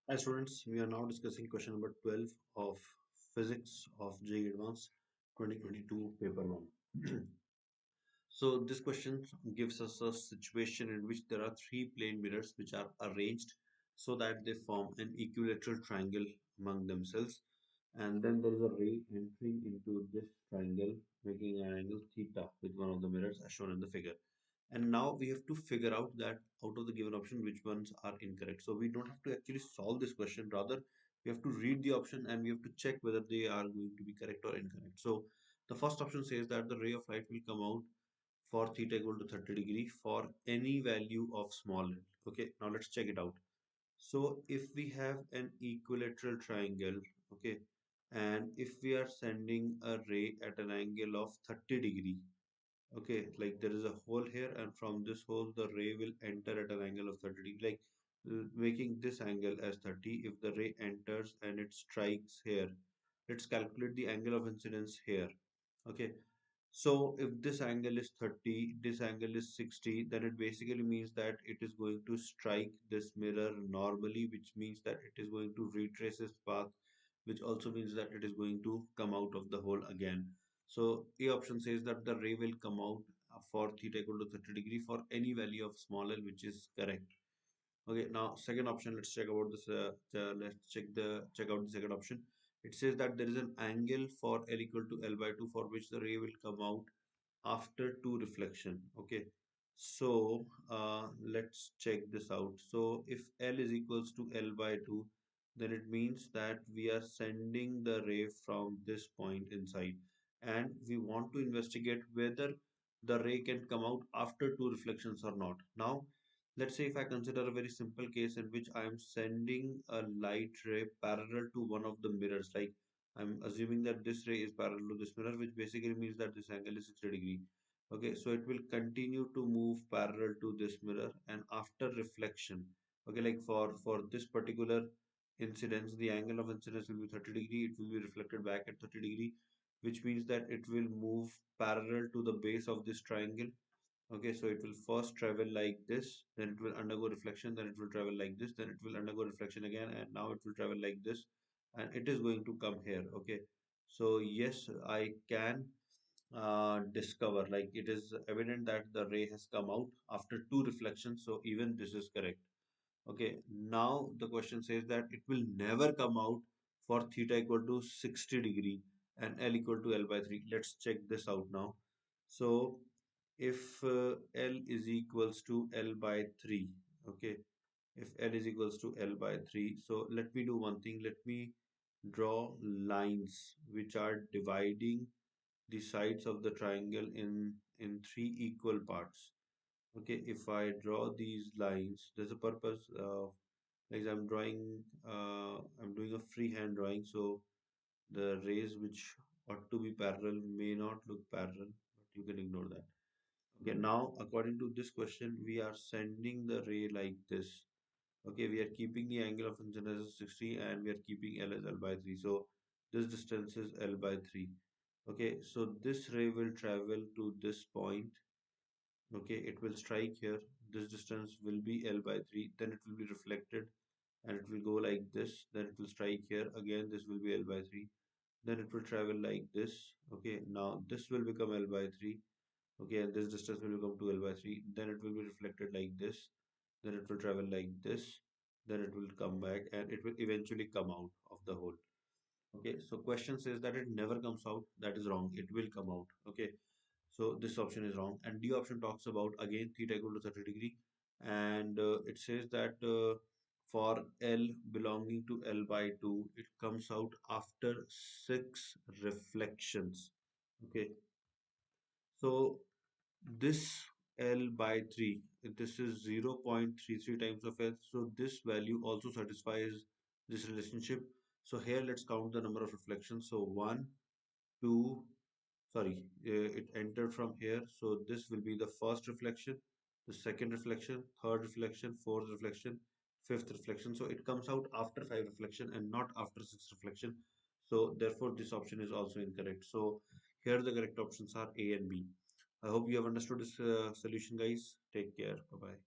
Hi students, we are now discussing question number 12 of Physics of JEE Advanced 2022 paper 1. So this question gives us a situation in which there are three plane mirrors which are arranged so that they form an equilateral triangle among themselves, and then there is a ray entering into this triangle making an angle theta with one of the mirrors as shown in the figure. And now we have to figure out that out of the given option which ones are incorrect. So we don't have to actually solve this question, rather we have to read the option and we have to check whether they are going to be correct or incorrect. So the first option says that the ray of light will come out for theta equal to 30 degree for any value of small l. Okay, now let's check it out. So if we have an equilateral triangle, okay, and if we are sending a ray at an angle of 30 degree, okay, like there is a hole here, and from this hole the ray will enter at an angle of 30 degree, like making this angle as 30. If the ray enters and it strikes here, let's calculate the angle of incidence here. Okay, so if this angle is 30, this angle is 60, then it basically means that it is going to strike this mirror normally, which means that it is going to retrace its path, which also means that it is going to come out of the hole again. So A option says that the ray will come out for theta equal to 30 degree for any value of small l, which is correct. Okay, now second option, let's check about this. Let's check out the second option. It says that there is an angle for L equal to L by 2 for which the ray will come out after two reflection. Okay, so let's check this out. So if L is equals to L by 2, then it means that we are sending the ray from this point inside, and we want to investigate whether the ray can come out after two reflections or not. Now let's say if I consider a very simple case in which I am sending a light ray parallel to one of the mirrors, like I'm assuming that this ray is parallel to this mirror, which basically means that this angle is 60 degree. Okay, so it will continue to move parallel to this mirror, and after reflection, okay, like for this particular incidence, the angle of incidence will be 30 degree. It will be reflected back at 30 degree, which means that it will move parallel to the base of this triangle. Okay, so it will first travel like this, then it will undergo reflection, then it will travel like this, then it will undergo reflection again, and now it will travel like this, and it is going to come here. Okay, so yes, I can discover, like it is evident that the ray has come out after two reflections, so even this is correct. Okay, now the question says that it will never come out for theta equal to 60 degree and L equal to L by 3. Let's check this out now. So if L is equals to L by 3, okay, if L is equals to L by 3, so let me do one thing. Let me draw lines which are dividing the sides of the triangle in three equal parts. Okay, if I draw these lines, there's a purpose. Like I'm doing a freehand drawing, so the rays which ought to be parallel may not look parallel, but you can ignore that. Okay, now according to this question, we are sending the ray like this. Okay, we are keeping the angle of incidence as 60 and we are keeping L as L by 3. So this distance is L by 3. Okay, so this ray will travel to this point. Okay, it will strike here. This distance will be L by 3. Then it will be reflected and it will go like this. Then it will strike here. Again, this will be L by 3. Then it will travel like this. Okay, now this will become L by 3. Okay, and this distance will become 2L by 3. Then it will be reflected like this. Then it will travel like this. Then it will come back and it will eventually come out of the hole. Okay, so question says that it never comes out. That is wrong. It will come out. Okay, so this option is wrong. And D option talks about again theta equal to 30 degree. And it says that for L belonging to L by 2, it comes out after 6 reflections. Okay, so this L by 3, this is 0.33 times of L. So this value also satisfies this relationship. So here let's count the number of reflections. So 1, 2, sorry, it entered from here. So this will be the first reflection, the second reflection, third reflection, fourth reflection, fifth reflection. So it comes out after 5 reflection and not after 6 reflection. So therefore this option is also incorrect. So here the correct options are A and B. I hope you have understood this solution, guys. Take care. Bye bye.